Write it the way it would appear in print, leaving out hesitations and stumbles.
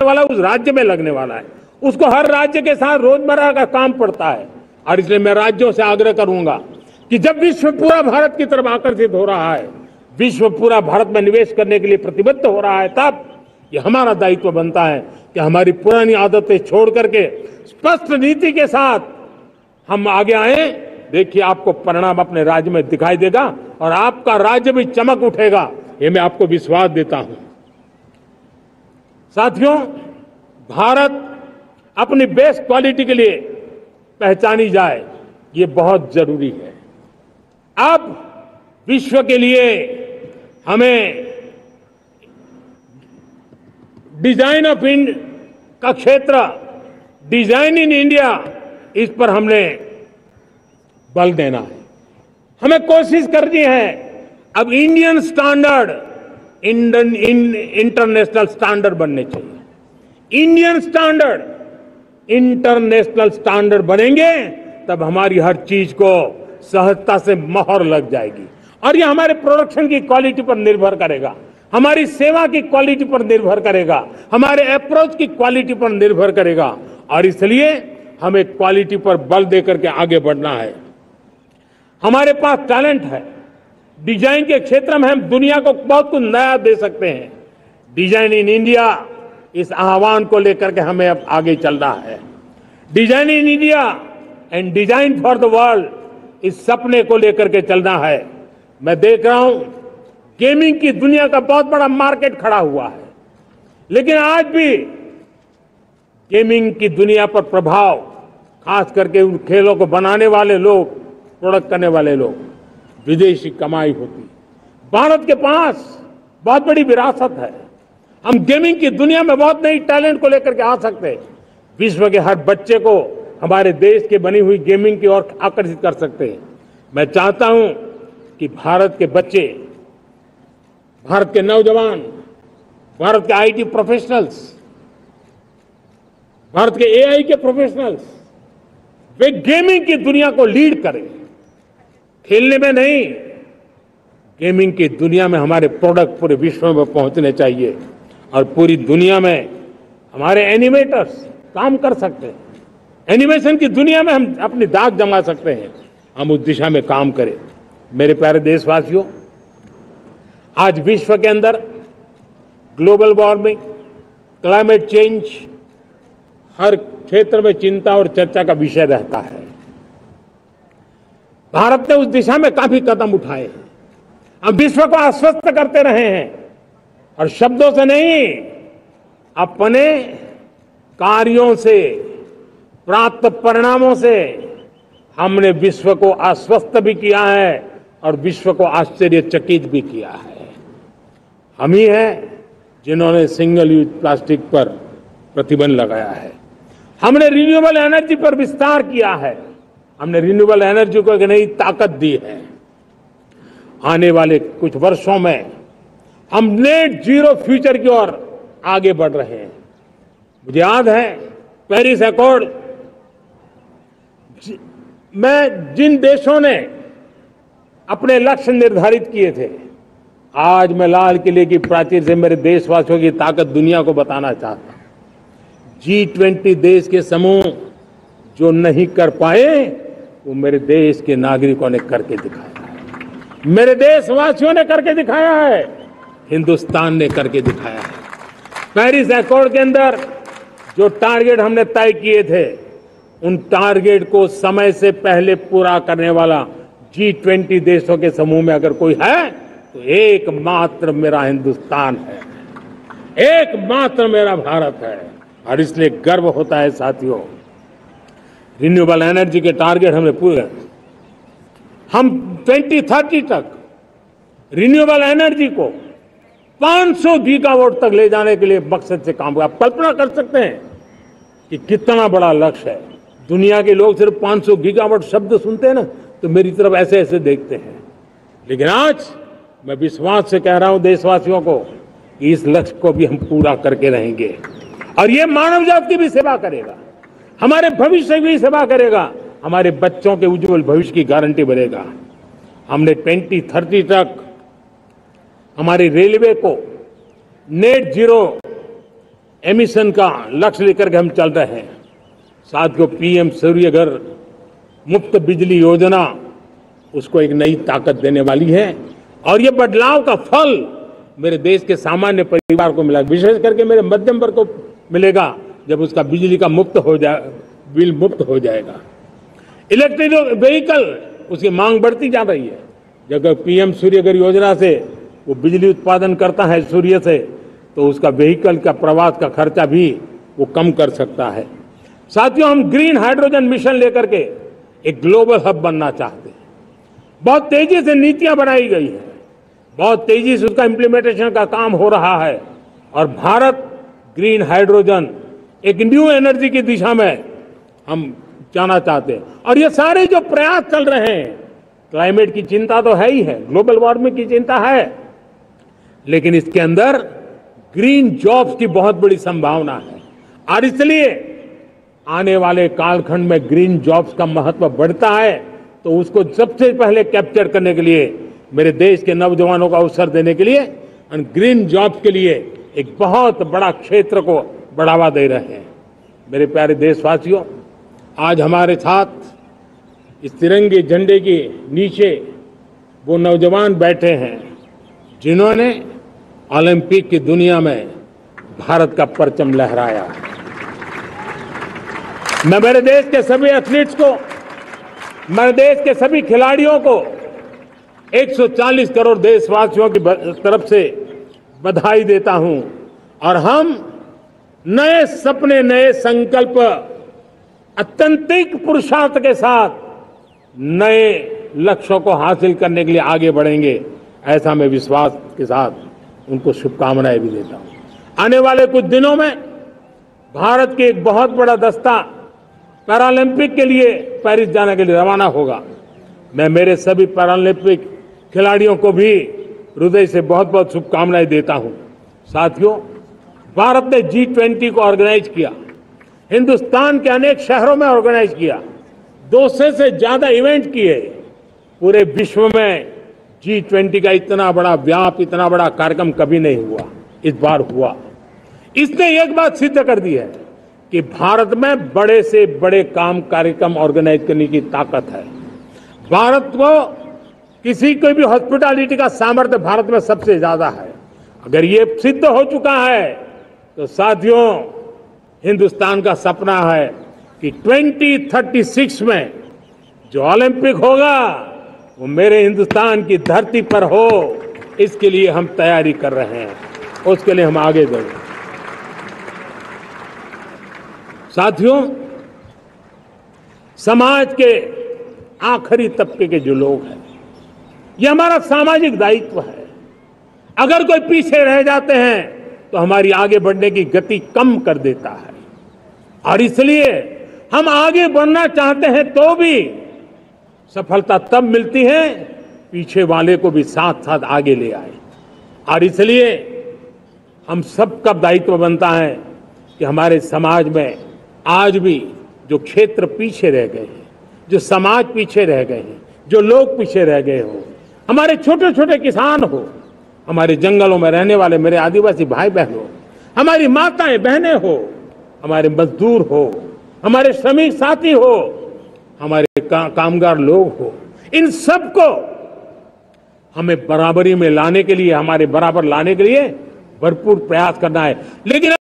वाला उस राज्य में लगने वाला है, उसको हर राज्य के साथ रोजमर्रा का काम पड़ता है। और इसलिए मैं राज्यों से आग्रह करूंगा कि जब विश्व पूरा भारत की तरफ आकर्षित हो रहा है, विश्व पूरा भारत में निवेश करने के लिए प्रतिबद्ध हो रहा है, तब ये हमारा दायित्व बनता है कि हमारी पुरानी आदतें छोड़ करके स्पष्ट नीति के साथ हम आगे आए। देखिए, आपको परिणाम अपने राज्य में दिखाई देगा और आपका राज्य भी चमक उठेगा, ये मैं आपको विश्वास देता हूं। साथियों, भारत अपनी बेस्ट क्वालिटी के लिए पहचानी जाए, ये बहुत जरूरी है। अब विश्व के लिए हमें डिजाइन ऑफ इंडिया का क्षेत्र, डिजाइन इन इंडिया, इस पर हमने बल देना है। हमें कोशिश करनी है अब इंडियन स्टैंडर्ड इंटरनेशनल स्टैंडर्ड बनने चाहिए। इंडियन स्टैंडर्ड इंटरनेशनल स्टैंडर्ड बनेंगे तब हमारी हर चीज को सहजता से मोहर लग जाएगी और ये हमारे प्रोडक्शन की क्वालिटी पर निर्भर करेगा, हमारी सेवा की क्वालिटी पर निर्भर करेगा, हमारे अप्रोच की क्वालिटी पर निर्भर करेगा। और इसलिए हमें क्वालिटी पर बल देकर के आगे बढ़ना है। हमारे पास टैलेंट है, डिजाइन के क्षेत्र में हम दुनिया को बहुत कुछ नया दे सकते हैं। डिजाइन इन इंडिया, इस आह्वान को लेकर के हमें अब आगे चलना है। Design in India and design for the world, इस सपने को लेकर के चलना है। मैं देख रहा हूं गेमिंग की दुनिया का बहुत बड़ा मार्केट खड़ा हुआ है, लेकिन आज भी गेमिंग की दुनिया पर प्रभाव, खास करके उन खेलों को बनाने वाले लोग, प्रोडक्ट करने वाले लोग, विदेशी कमाई होती। भारत के पास बहुत बड़ी विरासत है, हम गेमिंग की दुनिया में बहुत नई टैलेंट को लेकर के आ सकते हैं। विश्व के हर बच्चे को हमारे देश के बनी हुई गेमिंग की ओर आकर्षित कर सकते हैं। मैं चाहता हूं कि भारत के बच्चे, भारत के नौजवान, भारत के आईटी प्रोफेशनल्स, भारत के एआई के प्रोफेशनल्स, वे गेमिंग की दुनिया को लीड करें। खेलने में नहीं, गेमिंग की दुनिया में हमारे प्रोडक्ट पूरे विश्व में पहुंचने चाहिए और पूरी दुनिया में हमारे एनिमेटर्स काम कर सकते हैं। एनिमेशन की दुनिया में हम अपनी दाग जमा सकते हैं। हम उस दिशा में काम करें। मेरे प्यारे देशवासियों, आज विश्व के अंदर ग्लोबल वार्मिंग, क्लाइमेट चेंज हर क्षेत्र में चिंता और चर्चा का विषय रहता है। भारत ने उस दिशा में काफी कदम उठाए हैं। हम विश्व को आश्वस्त करते रहे हैं और शब्दों से नहीं, अपने कार्यों से, प्राप्त परिणामों से हमने विश्व को आश्वस्त भी किया है और विश्व को आश्चर्यचकित भी किया है। हम ही हैं जिन्होंने सिंगल यूज प्लास्टिक पर प्रतिबंध लगाया है। हमने रिन्यूएबल एनर्जी पर विस्तार किया है। हमने रिन्यूएबल एनर्जी को एक नई ताकत दी है। आने वाले कुछ वर्षों में हम नेट जीरो फ्यूचर की ओर आगे बढ़ रहे हैं। मुझे याद है पेरिस अकॉर्ड में जिन देशों ने अपने लक्ष्य निर्धारित किए थे, आज मैं लाल किले की प्राचीर से मेरे देशवासियों की ताकत दुनिया को बताना चाहता हूं। G20 देश के समूह जो नहीं कर पाए, वो मेरे देश के नागरिकों ने करके दिखाया है, मेरे देशवासियों ने करके दिखाया है, हिंदुस्तान ने करके दिखाया है। पेरिस अकॉर्ड के अंदर जो टारगेट हमने तय किए थे, उन टारगेट को समय से पहले पूरा करने वाला G20 देशों के समूह में अगर कोई है तो एकमात्र मेरा हिंदुस्तान है, एकमात्र मेरा भारत है। और इसलिए गर्व होता है साथियों। रिन्यूएबल एनर्जी के टारगेट हमने पूरे, हम 2030 तक रिन्यूएबल एनर्जी को 500 गीगावाट तक ले जाने के लिए मकसद से काम कर। आप कल्पना कर सकते हैं कि कितना बड़ा लक्ष्य है। दुनिया के लोग सिर्फ 500 गीगावाट शब्द सुनते हैं ना, तो मेरी तरफ ऐसे ऐसे देखते हैं। लेकिन आज मैं विश्वास से कह रहा हूं देशवासियों को कि इस लक्ष्य को भी हम पूरा करके रहेंगे और ये मानव जाति की भी सेवा करेगा, हमारे भविष्य की भी सेवा करेगा, हमारे बच्चों के उज्जवल भविष्य की गारंटी बनेगा। हमने 2030 तक हमारी रेलवे को नेट जीरो एमिशन का लक्ष्य लेकर के हम चल रहे हैं। साथियों, पीएम सूर्य घर मुफ्त बिजली योजना उसको एक नई ताकत देने वाली है और ये बदलाव का फल मेरे देश के सामान्य परिवार को मिला, विशेष करके मेरे मध्यम वर्ग को मिलेगा जब उसका बिजली का बिल मुफ्त हो जाएगा। इलेक्ट्रिक व्हीकल उसकी मांग बढ़ती जा रही है। जब पीएम सूर्य घर योजना से वो बिजली उत्पादन करता है सूर्य से, तो उसका व्हीकल का प्रवास का खर्चा भी वो कम कर सकता है। साथियों, हम ग्रीन हाइड्रोजन मिशन लेकर के एक ग्लोबल हब बनना चाहते हैं। बहुत तेजी से नीतियां बनाई गई है, बहुत तेजी से उसका इम्प्लीमेंटेशन का काम हो रहा है और भारत ग्रीन हाइड्रोजन एक न्यू एनर्जी की दिशा में हम जाना चाहते हैं। और ये सारे जो प्रयास चल रहे हैं, क्लाइमेट की चिंता तो है ही है, ग्लोबल वार्मिंग की चिंता है, लेकिन इसके अंदर ग्रीन जॉब्स की बहुत बड़ी संभावना है और इसलिए आने वाले कालखंड में ग्रीन जॉब्स का महत्व बढ़ता है। तो उसको सबसे पहले कैप्चर करने के लिए मेरे देश के नौजवानों को अवसर देने के लिए और ग्रीन जॉब्स के लिए एक बहुत बड़ा क्षेत्र को बढ़ावा दे रहे हैं। मेरे प्यारे देशवासियों, आज हमारे साथ इस तिरंगे झंडे के नीचे वो नौजवान बैठे हैं जिन्होंने ओलंपिक की दुनिया में भारत का परचम लहराया। मैं मेरे देश के सभी एथलीट्स को, मेरे देश के सभी खिलाड़ियों को 140 करोड़ देशवासियों की तरफ से बधाई देता हूं और हम नए सपने, नए संकल्प, अत्यंतिक पुरुषार्थ के साथ नए लक्ष्यों को हासिल करने के लिए आगे बढ़ेंगे, ऐसा मैं विश्वास के साथ उनको शुभकामनाएं भी देता हूं। आने वाले कुछ दिनों में भारत के एक बहुत बड़ा दस्ता पैरालंपिक के लिए पेरिस जाने के लिए रवाना होगा। मैं मेरे सभी पैरालंपिक खिलाड़ियों को भी हृदय से बहुत बहुत शुभकामनाएं देता हूं। साथियों, भारत ने G20 को ऑर्गेनाइज किया, हिंदुस्तान के अनेक शहरों में ऑर्गेनाइज किया, 200 से ज्यादा इवेंट किए। पूरे विश्व में G20 का इतना बड़ा व्याप, इतना बड़ा कार्यक्रम कभी नहीं हुआ, इस बार हुआ। इसने एक बात सिद्ध कर दी है कि भारत में बड़े से बड़े कार्यक्रम ऑर्गेनाइज करने की ताकत है। भारत को किसी को भी हॉस्पिटैलिटी का सामर्थ्य भारत में सबसे ज्यादा है। अगर ये सिद्ध हो चुका है तो साथियों, हिंदुस्तान का सपना है कि 2036 में जो ओलंपिक होगा वो मेरे हिंदुस्तान की धरती पर हो। इसके लिए हम तैयारी कर रहे हैं, उसके लिए हम आगे बढ़ेंगे। साथियों, समाज के आखिरी तबके के जो लोग हैं, ये हमारा सामाजिक दायित्व है। अगर कोई पीछे रह जाते हैं तो हमारी आगे बढ़ने की गति कम कर देता है और इसलिए हम आगे बढ़ना चाहते हैं तो भी सफलता तब मिलती है पीछे वाले को भी साथ साथ आगे ले आए। और इसलिए हम सबका दायित्व बनता है कि हमारे समाज में आज भी जो क्षेत्र पीछे रह गए हैं, जो समाज पीछे रह गए हैं, जो लोग पीछे रह गए हो, हमारे छोटे छोटे किसान हो, हमारे जंगलों में रहने वाले मेरे आदिवासी भाई बहन हो, हमारी माताएं बहनें हो, हमारे मजदूर हो, हमारे श्रमिक साथी हो, हमारे कामगार लोग हो, इन सबको हमें बराबरी में लाने के लिए, हमारे बराबर लाने के लिए भरपूर प्रयास करना है। लेकिन